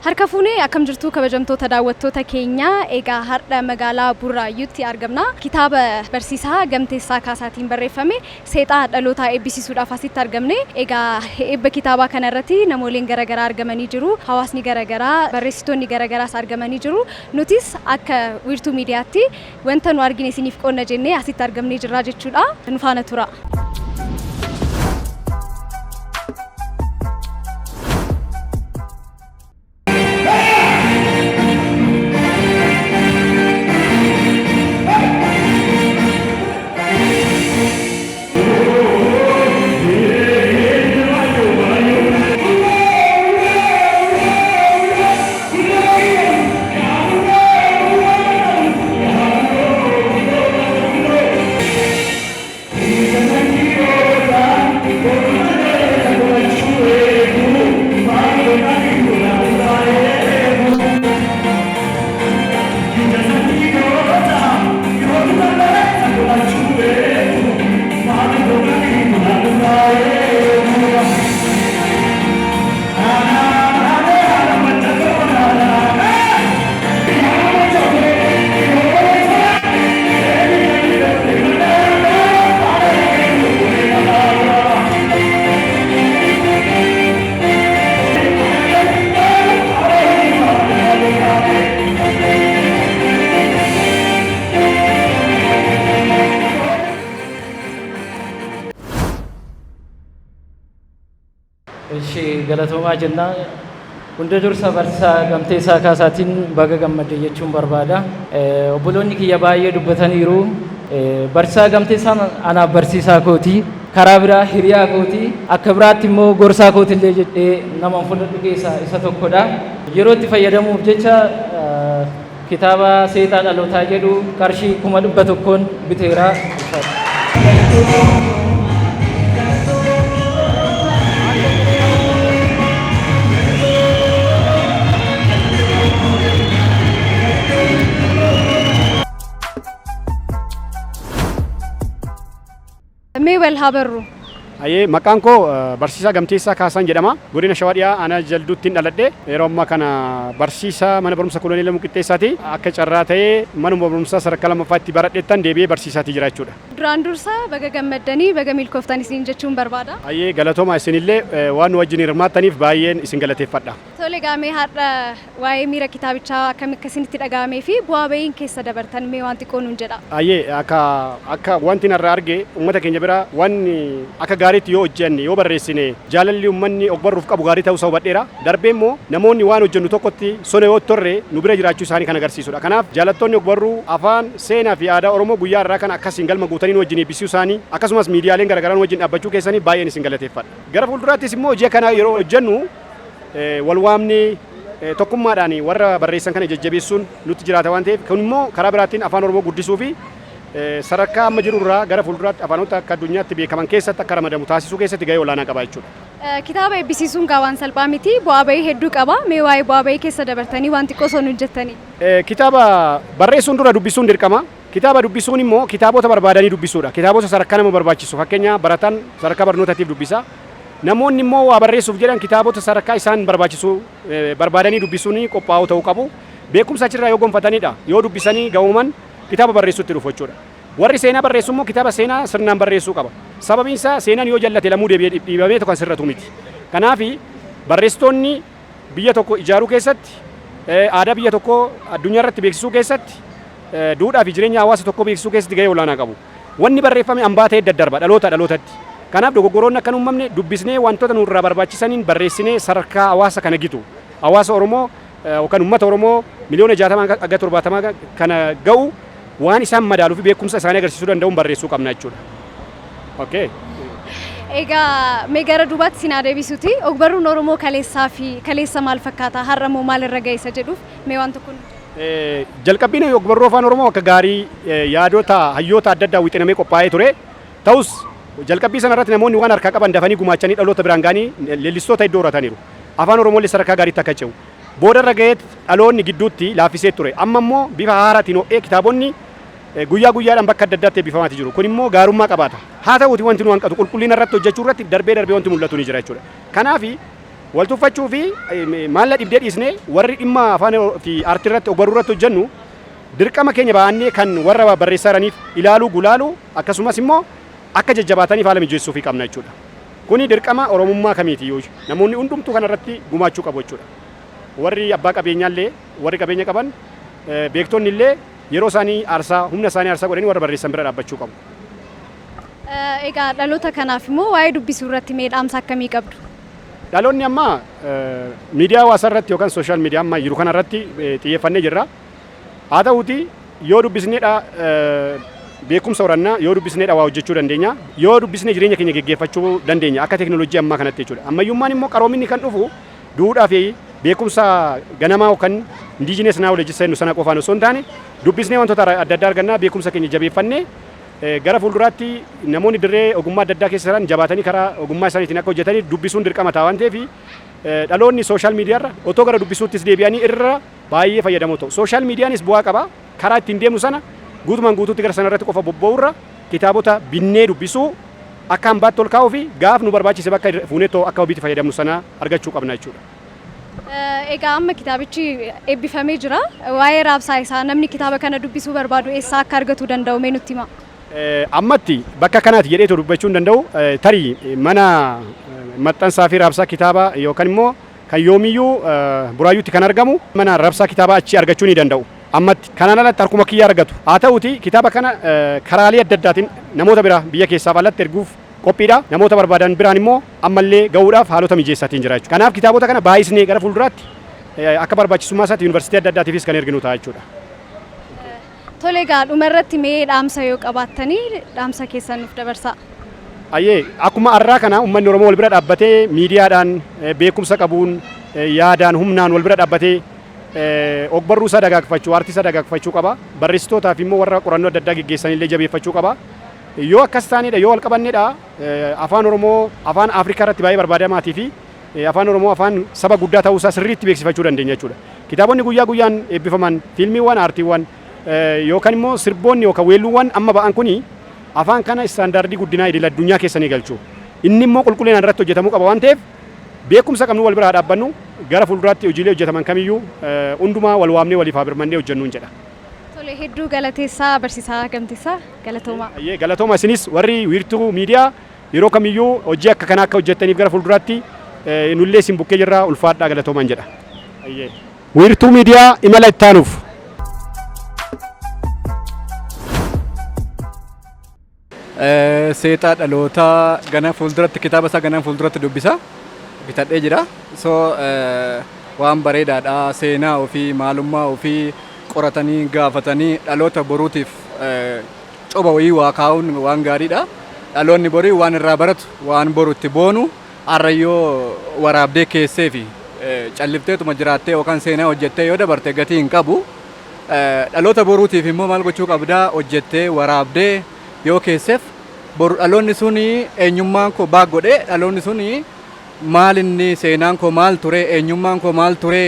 Harka fuunee akkam jirtu kabajamtoota daawwattoota keenya egaa har'a magaalaa Burraayyuutti argamna. Kitaaba barsiisaa Gamteessaa Kaasaatiin barreeffame seexaa dhalootaa eebbisiisuudhaaf asitti argamne. Egaa eebba kitaabaa kana irratti namooleen garaagaraa argamanii jiru. Hawaasni garaagaraa, barreessitoonni garaagaraas argamanii jiru. Nutis akka wiirtuu miidiyaatti wanta nu argine isiniif qoonna jennee asitti argamnee jirra jechuudha. Nu faana tura. Galatoomaa jennaa hunda dursa barsiisaa Gamteessaa Kaasaatiin baga gammadde jechuun barbaada. Obboloonni kiyya baay'ee dubbataniiru. Barsiisaa Gamteessaan anaaf barsiisaa kooti. Karaa biraa hiriyaa kooti. Akka biraatti immoo gorsaa kootillee jedhee nama fudhadhu keessaa isa tokkodha. Yeroo itti fayyadamuuf jecha kitaaba seexaa dhalootaa jedhu qarshii 100,000 biteera. Meewal Habarru. Aye maqaan koo barsiisaa Gamteessaa Kaasaan jedhama. Godina Shawaa Dhiyaa aanaa Jalduuttiin dhaladhe. Yeroo ammaa kana barsiisaa mana barumsa Koloneel Lamuu Qixxeessaati. Akka carraa ta'ee manuma barumsaa sadarkaa lammaffaatti baradheettan deebi'ee barsiisaatii jira jechuudha. Duraan dursa baga gammaddanii baga milkooftan isin jechuun barbaada. Ayyee galatooma isinillee waan nu wajjin hirmaattaniif baay'een isin galateeffadha. Tole gaamee har'a waa'ee miira kitaabichaa akkamitti isinitti dhaga'amee fi bu'aa ba'iin keessa dabartan mee waan xiqqoo nuun jedha. Ayyee akka wanti narraa arge uummata keenya bira wanni akka gaariitti yoo hojjenne yoo barreessine jaalalli uummanni ogbarruuf qabu gaarii ta'uu isaa hubadheera. Darbee immoo namoonni waan hojjennu tokkotti sona yoo torre nu bira jiraachuu isaanii kan agarsiisudha. Kanaaf jaalattoonni ogbarruu afaan seenaa fi aadaa Oromoo guyyaa irraa kan akkasiin galma guutanii nu wajjin eebbisuu isaanii akkasumas miidiyaaleen garaagaraa nu wajjin dhaabbachuu keessanii baay'een isin galateeffadha. Gara fuulduraattis immoo hojii kana yeroo hojjennu wal waamnee tokkummaadhaan warra barreessan kana jajjabeessuun nutti jiraata waan ta'eef kun immoo karaa biraatiin afaan Oromoo guddisuu fi sadarkaa amma jiru irraa gara fuulduraatti afaanota akka addunyaatti beekaman keessatti akka ramadamu taasisuu keessatti gahee olaanaa qaba jechuudha. Kitaaba eebbisiisuun waan salphaa miti bu'aa bahii hedduu qaba. Mee waa'ee bu'aa bahii keessa dabartanii waan xiqqoo osoo nu hojjettanii. Kitaaba barreessuun dura dubbisuun dirqama. Kitaaba dubbisuun immoo kitaabota barbaadanii dubbisuudha. Kitaabota sadarkaa nama barbaachisu fakkeenya barataan sadarkaa barnootaatiif dubbisa. Namoonni immoo waa barreessuuf jedhan kitaabota sadarkaa isaan barbaachisu barbaadanii dubbisuun qophaa'uu ta'uu qabu. Beekumsa achirraa yoo gonfatanidha. Yoo dubbisanii ga'uuman kitaaba barreessuutti dhufu jechuudha. Warri seenaa barreessu immoo kitaaba seenaa sirnaan barreessuu qaba. Sababiin isaa seenaan yoo jallate lamuu deebi'ee dhiibamee tokko sirratu miti. Kanaaf barreessitoonni biyya tokko ijaaruu keessatti aadaa biyya tokko addunyaa irratti beeksisuu keessatti duudhaa fi jireenya hawaasa tokko beeksisuu keessatti gahee olaanaa qabu. Wanni barreeffame hambaa ta'ee daddarba dhalootatti. Kanaaf dogoggoroonni akka hin uumamne dubbisnee wantoota nurraa barbaachisaniin barreessinee sadarkaa hawaasa kana gitu. Hawaasa Oromoo yookaan uummata Oromoo miliyoona 60 hanga 70 kana ga'u waan isaan madaaluu fi beekumsa isaanii agarsiisuu danda'uun barreessuu qabna jechuudha. Okay. Egaa mee gara duubaatti sin adeebisuuti. Ogbarruun Oromoo kaleessaa fi kaleessa maal fakkaata? Har'a moo maal irra ga'e isa jedhuuf mee waan tokko jalqabbiin ogbarruu afaan Oromoo akka gaarii yaadota hayyoota adda addaa wixinamee qophaa'ee ture. Ta'us jalqabbii sana irratti namoonni waan harkaa qaban dafanii gumaachanii dhaloota biraan ga'anii leellistoota iddoo horataniiru. Afaan Oromoo sadarkaa gaariitti akka ce'u. Booda irra ga'eet dhaloonni gidduutti laaffisee ture. Amma immoo bifa haaraatiin ho'ee kitaabonni guyyaa guyyaadhaan bakka adda addaatti eebbifamaati jiru. Kun immoo gaarummaa qabaata. Haa ta'uuti wanti nu hanqatu qulqullina irratti hojjechuu irratti darbee wanti mul'atu ni jira jechuudha. Kanaaf wal tuffachuu fi maalla dhibdee dhiisnee warri dhimma afaan fi aartii irratti ogbarruu irratti hojjennu dirqama keenya baannee kan warra barreessaa jiraniif ilaaluu gulaaluu akkasumas immoo akka jajjabaataniif haala mijeessuu fi qabna jechuudha. Kuni dirqama Oromummaa kamiiti yoo namoonni hundumtuu kanarratti gumaachuu qabu jechuudha. Warri abbaa qabeenyaallee warri qabeenya qaban beektonni illee yeroo isaanii aarsaa humna isaanii aarsaa godhanii warra barreessan bira dhaabbachuu qabu. Egaa dhaloota kanaaf immoo waa'ee dubbisuu irratti mee dhaamsa akkamii qabdu? Dhaloonni amma miidiyaa hawaasaa irratti yookaan sooshaal miidiyaa amma jiru kanarratti xiyyeeffannee jirra. Haa ta'uuti yoo dubbisneedha beekumsa horannaa yoo dubbisneedha waa hojjechuu dandeenya yoo dubbisnee jireenya keenya geggeeffachuu dandeenya akka teknooloojii ammaa kanatti jechuudha. Ammayyummaan immoo qaroominni kan dhufu duudhaa fi beekumsa ganamaa yookaan indiijinees naawuleejii jennu sana qofaan osoo hin taane dubbisnee wantoota adda addaa argannaa beekumsa keenya jabeeffannee gara fuulduraatti namoonni dirree ogummaa adda addaa keessa jiran jabaatanii karaa ogummaa isaaniitiin akka hojjetanii dubbisuun dirqama ta'a waan ta'eef dhaloonni sooshaal miidiyaarra otoo gara dubbisuuttis deebi'anii irra baay'ee fayyadamoo ta'u. Sooshaal miidiyaanis bu'aa qaba. Karaa ittiin deemnu sana guutumaan guutuutti gara sanarratti qofa bobba'uurra kitaabota binnee dubbisuu akka hambaatti ol kaa'uu fi gaaf nu barbaachise bakka fuunee too akka hobiitti fayyadamnu sana argachuu qabna jechuudha. Egaa amma kitaabichi eebbifamee jira. Waa'ee raabsaa isaa namni kitaaba kana dubbisuu barbaadu eessaa akka argatuu danda'u mee nutti hima? Ammatti bakka kanaati jedhee dubbachuu hin danda'u tarii mana maxxansaa fi raabsaa kitaaba yookaan immoo kan yoomiyyuu buraayyuutti kan argamu mana raabsaa kitaabaa achi argachuu ni danda'u. Ammatti kanaan alatti harkuma kiyyaa argatu. Haa ta'uuti kitaaba kana karaalee adda addaatiin namoota bira biyya keessaaf alatti erguuf qophiidha. Namoota barbaadan biraan immoo ammallee gahuudhaaf haalota mijeessaatiin jira jechuudha. Kanaaf kitaabota kana baay'isnee gara fuulduraatti akka barbaachisummaa isaatti yuunivarsiitii adda addaatiifis kan erginu ta'a jechuudha. Tole egaa dhumarratti mee dhaamsa yoo qabaattanii dhaamsa keessan nuuf dabarsaa. Ayyee akkuma har'aa kana uummanni Oromoo wal bira dhaabbatee miidiyaadhaan beekumsa qabuun yaadaan humnaan wal bira dhaabbatee ogbarruu isaa dagaagfachuu aartii isaa dagaagfachuu qaba. Barreessitootaaf immoo warra qorannoo adda addaa geggeessanillee jabeeffachuu qaba. Yoo akkas taanedha yoo wal qabannedha afaan Oromoo afaan Afrikaa irratti baay'ee barbaadamaatii fi afaan Oromoo afaan saba guddaa ta'uu isaa sirriitti beeksifachuu dandeenya jechuudha. Kitaabonni guyyaa guyyaan eebbifaman fiilmiiwwan aartiiwwan yookaan immoo sirboonni yookaan weelluuwwan amma ba'an kuni afaan kana istaandaardii guddinaa idil addunyaa keessanii galchuu. Inni immoo qulqullinaan irratti hojjetamuu qaba waan ta'eef beekumsa qabnu wal biraa dhaabbannu gara fuulduraatti hojiilee hojjetaman kamiyyuu hundumaa wal waamnee waliif haa birmannee hojjennuun jedha. Tole hedduu galateessaa barsiisaa Gamteessaa galatooma. Galatooma isinis warri wiirtuu miidiyaa yeroo kamiyyuu hojii akka kanaa akka hojjettaniif gara fuulduraatti nullee isin bukkee jirraa ulfaadhaa galatoomaan jedha. Wiirtuu miidiyaa imala ittaanuuf. Seexaa dhalootaa gana fuulduratti kitaaba isaa gana fuulduratti dubbisa bitadhee jira. So waan bareedaadha seenaa ofii maalummaa ofii qoratanii gaafatanii dhaloota boruutiif coba wayii waa kaa'uun waan gaariidha. Dhaloonni borii waan irraa baratu waan borutti boonu arrayyoo waraabdee keessee fi callifteetuma jiraattee yookaan seenaa hojjettee yoo dabarte gatii hin qabu. Dhaloota boruutiif immoo maal gochuu qabdaa hojjettee waraabdee yoo keesseef boru dhaloonni suni eenyummaan koo baag godhee dhaloonni suni maal inni seenaan koo maal ture eenyummaan koo maal ture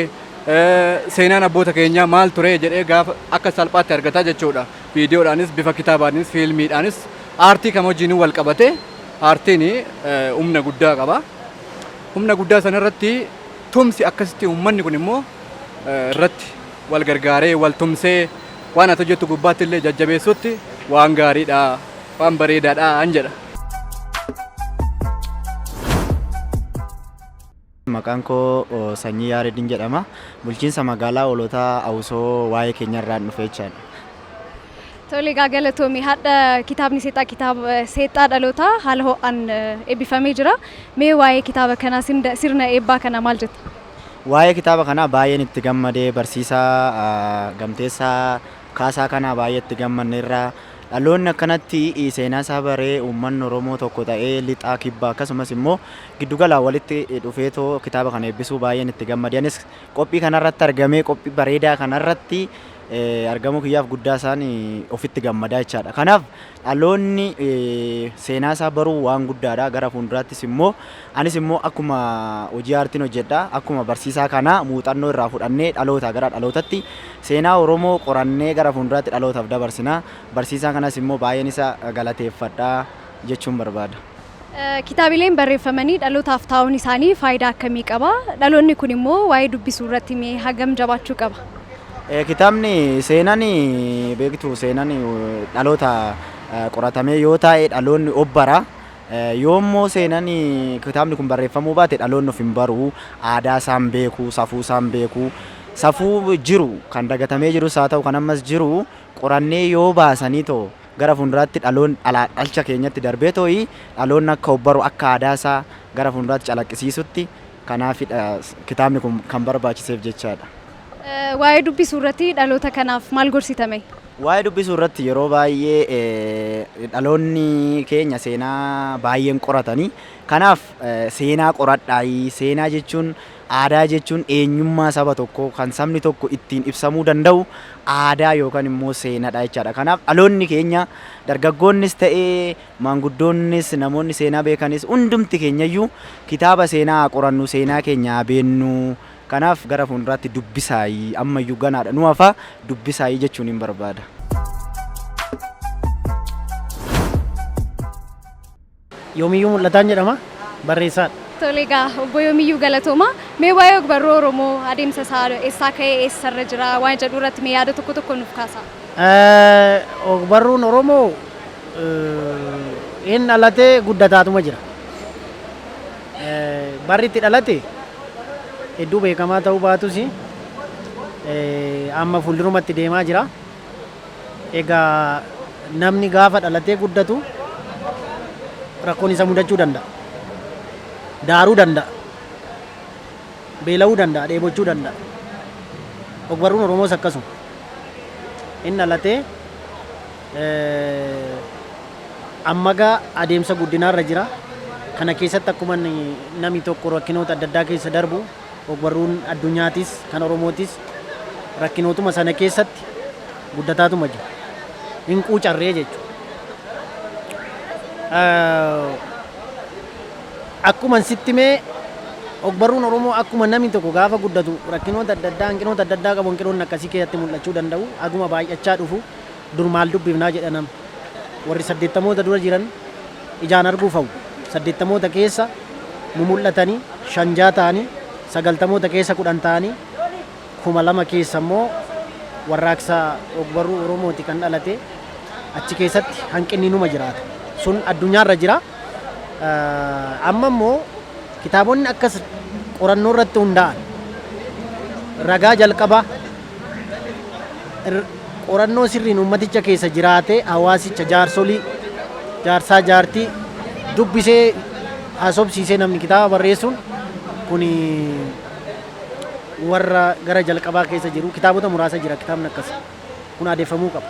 seenaan abboota keenyaa maal ture jedhee gaafa akka salphaatti argataa jechuudha. Viidiyoodhaanis bifa kitaabaanis fiilmiidhaanis aartii kam wajjin wal qabate aartiin humna guddaa qaba. Humna guddaa sanarratti tumsi akkasitti uummanni kun immoo irratti wal gargaaree wal tumsee waan ati hojjettu gubbaatti illee jajjabeessutti waan gaariidha waan bareedaadha an jedha. Maqaan koo Sanyii Yaaredin jedhama. Bulchiinsa magaalaa Hoolotaa Awusoo waa'ee keenyarraan dhufee jechaadha. Tole egaa galatoomii hadha kitaabni seexaa kitaaba seexaa dhalootaa haala ho'aan eebbifamee jira. Mee waa'ee kitaaba kanaa sirna eebbaa kana maal jetta? Waa'ee kitaaba kanaa baay'een itti gammadee barsiisaa Gamteessaa Kaasaa kanaa baay'ee itti gammanneerra. Dhaloonni akkanatti seenaa isaa baree uummanni Oromoo tokko ta'ee lixaa kibbaa akkasumas immoo giddugala walitti dhufeetoo kitaaba kana eebbisuu baay'een itti gammadee anis qophii kanarratti argamee qophii bareedaa kanarratti argamuu kiyyaaf guddaa isaan ofitti gammadaa jechaadha. Kanaaf dhaloonni seenaa isaa baruu waan guddaadha. Gara fuulduraattis immoo anis immoo akkuma hojii aartiin hojjedha akkuma barsiisaa kana muuxannoo irraa fudhannee dhalootaa gara dhalootatti seenaa Oromoo qorannee gara fuulduraatti dhalootaaf dabarsina. Barsiisaa kanas immoo baay'een isa galateeffadhaa jechuun barbaada. Kitaabileen barreeffamanii dhalootaaf taa'uun isaanii faayidaa akkamii qaba? Dhaloonni kun immoo waa'ee dubbisuu irratti mee hagam jabaachuu qaba? Kitaabni seenaan beektu seenaan dhaloota qoratamee yoo taa'e dhaloonni obbara. Yoommoo seenaan kitaabni kun barreeffamuu baate dhaloonni of hin baru, aadaa isaan beeku, safuu isaan beeku, safuu jiru kan dagatamee jirus haa ta'u kan ammas jiru qorannee yoo baasanii too gara fuulduraatti dhalcha keenyatti darbee too'i dhaloonni akka obbaru akka aadaa isaa gara fuulduraatti calaqqisiisutti kanaafidha kitaabni kun kan barbaachiseef jechaadha. Waa'ee dubbisuu irratti dhaloota kanaaf maal gorsitame? Waa'ee dubbisuu irratti yeroo baay'ee dhaloonni keenya seenaa baay'een qoratanii kanaaf seenaa qoradhaa. Seenaa jechuun aadaa jechuun eenyummaa saba tokkoo kan sabni tokko ittiin ibsamuu danda'u aadaa yookaan immoo seenaadha jechaadha. Kanaaf dhaloonni keenya dargaggoonnis ta'ee maanguddoonnis namoonni seenaa beekanis hundumti keenyayyuu kitaaba seenaa qorannu seenaa keenya beennu. Kanaaf gara fuulduraatti dubbisaayii ammayyuu ganaadha nu hafa dubbisaayii jechuun hin barbaada. Yoomiyyuu Mul'ataan jedhama barreessaadha. Tole egaa obbo Yoomiyyuu galatooma. Mee waa'ee ogbarruu Oromoo adeemsa isaa eessaa ka'ee eessarra jira waan jedhu irratti mee yaada tokko tokko nuuf kaasa. Ogbarruun Oromoo inni dhalatee guddataatuma jira. Barri itti dhalate hedduu beekamaa ta'uu baatus amma fuuldurumatti deemaa jira. Egaa namni gaafa dhalatee guddatu rakkoon isa mudachuu danda'a. Daaruu danda'a. Beela'uu danda'a, dheebochuu danda'a. Ogbarruun Oromoos akkasuma. Inni dhalatee amma gaa adeemsa guddinaarra jira. Kana keessatti akkuma namni tokko rakkinoota adda addaa keessa darbu ogbarruun addunyaatis kan Oromootis rakkinootuma sana keessatti guddataatuma jira. Hin quucarree jechuudha. Akkuma sitti mee ogbarruun Oromoo akkuma namni tokko gaafa guddatu rakkinoota adda addaa hanqinoota adda addaa qabu hanqinoonni akkasii keessatti mul'achuu danda'u. Aguma baay'achaa dhufu dur maal dubbifnaa jedhanam warri 80moota dura jiran ijaan arguu fa'u 80moota keessa mul'atanii 5 ta'anii 90moota keessa 10 ta'anii 2000 keessa immoo warraaqsa ogbarruu Oromooti kan dhalate achi keessatti hanqinni numa jiraata. Sun addunyaarra jira. Amma immoo kitaabonni akkas qorannoo irratti hundaa'an ragaa jalqabaa qorannoo sirriin ummaticha keessa jiraatee hawaasicha jaarsolii jaarsaa jaartii dubbisee haasofsiisee namni kitaaba barreessuun kun warra gara jalqabaa keessa jiru kitaabota muraasa jira kitaabni akkas kun adeeffamuu qaba.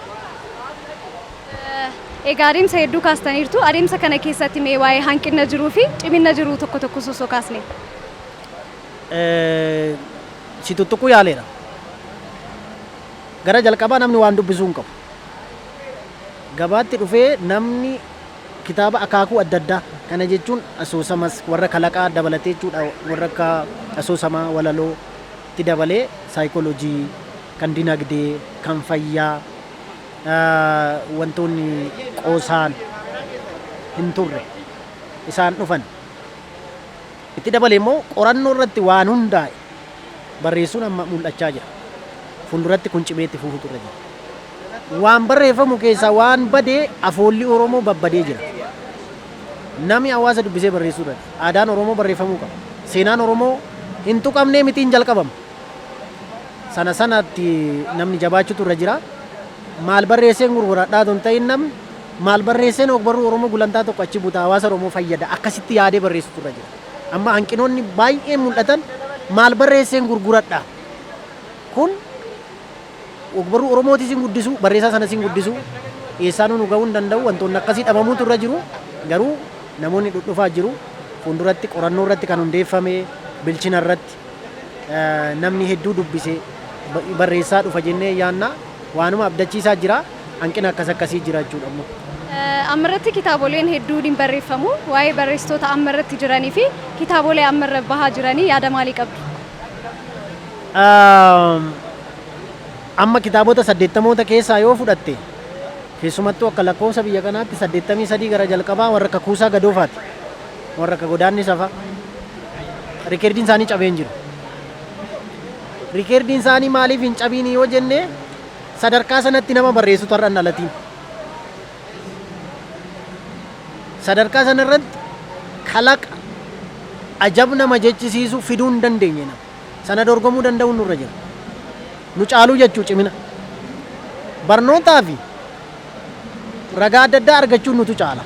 Egaa adeemsa hedduu kaastaniirtu adeemsa kana keessatti mee waa'ee hanqina jiruu fi cimina jiruu tokko tokko sosoo kaasne. Si tuttuquu yaaleera. Gara jalqabaa namni waan dubbisuu hin qabu. Gabaatti dhufee namni kitaaba akaakuu adda addaa kana jechuun asoosamas warra kalaqaa dabalatee jechuudha warra akka asoosamaa walaloo itti dabalee saayikooloojii kan dinagdee kan fayyaa wantoonni qoosaan hin turre isaan dhufan itti dabalee immoo qorannoo irratti waan hundaa'e barreessuun amma mul'achaa jira. Fuulduratti kun cimeetti fufuutu irra jira. Waan barreeffamu keessaa waan badee afoolli Oromoo babbadee jira. Namni hawaasa dubbisee barreessuu danda'a. Aadaan Oromoo barreeffamuu qaba. Seenaan Oromoo hin tuqamnee miti hin jalqabamu. Sana sanatti namni jabaachuutu irra jira. Maal barreesseen gurguradhaa osoo hin ta'in namni maal barreesseen ogbarruu Oromoo gulantaa tokko achi buta hawaasa Oromoo fayyada akkasitti yaadee barreessuutu irra jira. Amma hanqinoonni baay'ee mul'atan maal barreesseen gurguradhaa kun ogbarruu Oromootis hin guddisu barreessaa sanas hin guddisu eessaanuu nu gahuu hin danda'u wantoonni akkasii dhabamuutu irra jiru garuu namoonni dhufaa jiru fuulduratti qorannoo irratti kan hundeeffame bilchina irratti namni hedduu dubbisee barreessaa dhufa jennee yaanna waanuma abdachiisaa jira hanqina akkasii jira jechuudha ammoo. Ammarratti kitaaboleen hedduun hin barreeffamu waa'ee barreessitoota ammarratti jiranii fi kitaabolee ammarra bahaa jiranii yaada maalii qabdu? Amma kitaabota 80moota keessaa yoo fudhatte keessumattuu akka lakkoofsa biyya kanaatti 83 gara jalqabaa warra Kakuusaa Gadoofaati. warra akka godaannisa fa'a rikeerdiin isaanii cabee hin jiru. Rikeerdiin isaanii maaliif hin cabiin yoo jenne sadarkaa sanatti nama barreessu tarra hin dhalatiin. Sadarkaa sanarratti kalaqa ajab nama jechisiisu fiduu hin dandeenye nama. Sana dorgomuu danda'uun nurra jira. Nu caaluu jechuu cimina. Barnootaa fi ragaa adda addaa argachuun nutu caala.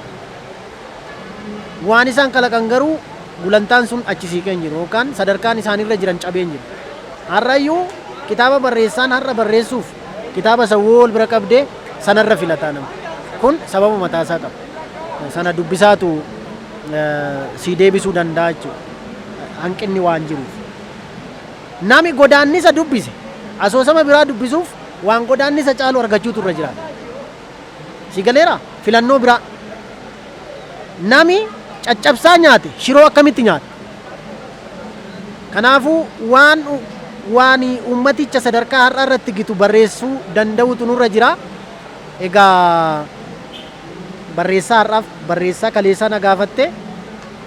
Waan isaan kalaqan garuu gulantaan sun achi siqee hin jiru yookaan sadarkaan isaanirra jiran cabee hin jiru. Har'ayyuu kitaaba barreessaan har'a barreessuuf kitaaba sawwoo wal bira qabdee sanarra filataa nama. Kun sababa mataasaa qaba. Sana dubbisaatu si deebisuu danda'a jechuudha. Hanqinni waan jiruuf. Nami godaannisa dubbise asoosama biraa dubbisuuf waan godaannisa caalu argachuutu irra jiraata. Si galeera filannoo biraa. Nami caccabsaa nyaate shiroo akkamitti nyaata? Kanaafuu waan ummaticha sadarkaa har'a irratti gitu barreessuu danda'utu nurra jira. Egaa barreessaa har'aaf barreessaa kaleessaa na gaafatte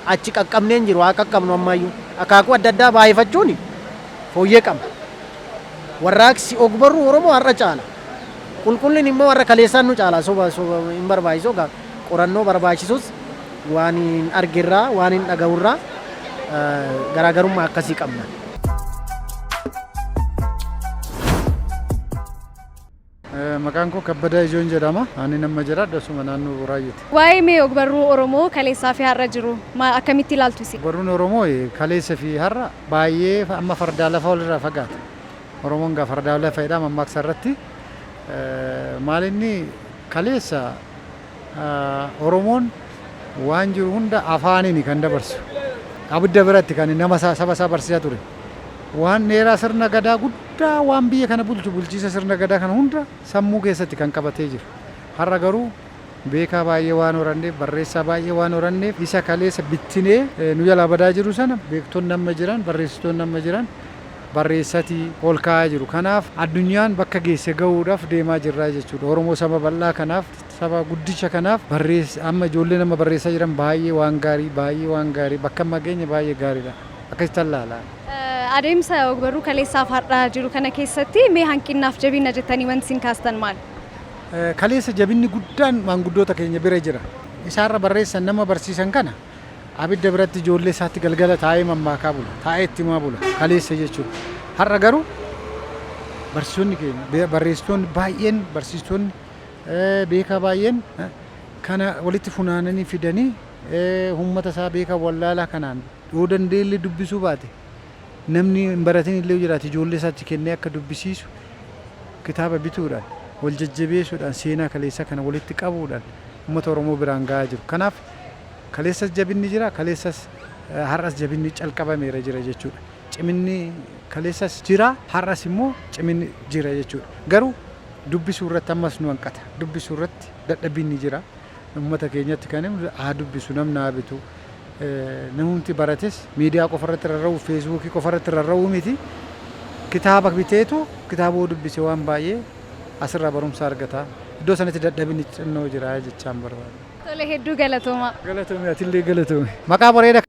achi qaqqabneen jiru haa qaqqabnu ammayyuu akaakuu adda addaa baay'ifachuun fooyyee qaba. Warraaqsi ogbarruu Oromoo har'a caala. Qulqullin immoo warra kaleessaan nu caala soba hin barbaachisu qorannoo barbaachisus waan hin argirraa waan hin dhaga'urraa garaagarummaa akkasii qabna. Maqaan koo Kabbadaa Ijoon jedhama. Ani nama jiraadha asuma naannoo Buraayyuuti. Waa'ee mee ogbarruu Oromoo kaleessaa fi har'a jiru akkamitti ilaaltu isin? Ogbarruun Oromoo kaleessa fi har'a baay'ee amma fardaa lafa walirraa fagaata. Oromoon gaa fardaa lafa jedhama mammaaksa irratti. Maalinni kaleessa Oromoon waan jiru hunda afaaniin kan dabarsu. Abidda biratti kan nama saba isaa barsiisaa ture. Waan dheeraa sirna gadaa guddaa waan biyya kana bulchiisa sirna gadaa kana hunda sammuu keessatti kan qabatee jiru. Har'a garuu beekaa baay'ee waan horanneef barreessaa baay'ee waan horanneef isa kaleessa bittinee nu jalaa badaa jiru sana beektoonni nama jiran barreessitoonni nama jiran barreessatii ol kaa'aa jiru. Kanaaf addunyaan bakka geesse gahuudhaaf deemaa jirra jechuudha. Oromoo saba bal'aa kanaaf saba guddicha kanaaf amma ijoollee nama barreessaa jiran baay'ee waan gaarii bakka mageenya baay'ee gaariidha. Akkasitti ilaalaa. Adeemsa ogbarruu kaleessaaf har'aa jiru kana keessatti mee hanqinaaf jabina jettanii wanti isin kaastan maal? Kaleessa jabinni guddaan maanguddoota keenya bira jira. Isaarra barreessan nama barsiisan kana abidda biratti ijoollee isaatti galgala taa'ee mammaakaa bula. Taa'ee itti himaa bula. Kaleessa jechuudha. Har'a garuu barsiisonni keenya barreessitoonni baay'een barsiistonni beekaa baay'een kana walitti funaananii fidanii uummata isaa beekaa wallaalaa kanaan yoo dandeellee dubbisuu baate namni hin baratin illee jiraate ijoollee isaatti kennee akka dubbisiisu kitaaba bituudhaan wal jajjabeessuudhaan seenaa kaleessa kana walitti qabuudhaan uummata Oromoo biraan gahaa jiru. Kanaaf kaleessas jabinni jira kaleessas har'as jabinni calqabameera jira jechuudha. Ciminni kaleessas jira har'as immoo ciminni jira jechuudha. Garuu dubbisuu irratti ammas nu hanqata. Dubbisuu irratti dadhabinni jira. Uummata keenyatti kan haa dubbisu namni haa bitu. Namni barates miidiyaa qofa irratti rarra'u feesbuukii qofa irratti rarra'u miti kitaaba biteetu kitaaba dubbise waan baay'ee asirraa barumsa argata. Iddoo sanatti dadhabinni xinnoo jira jechaan barbaada. Tole hedduu galatooma. Galatoome atillee galatoome. Maqaa bareeda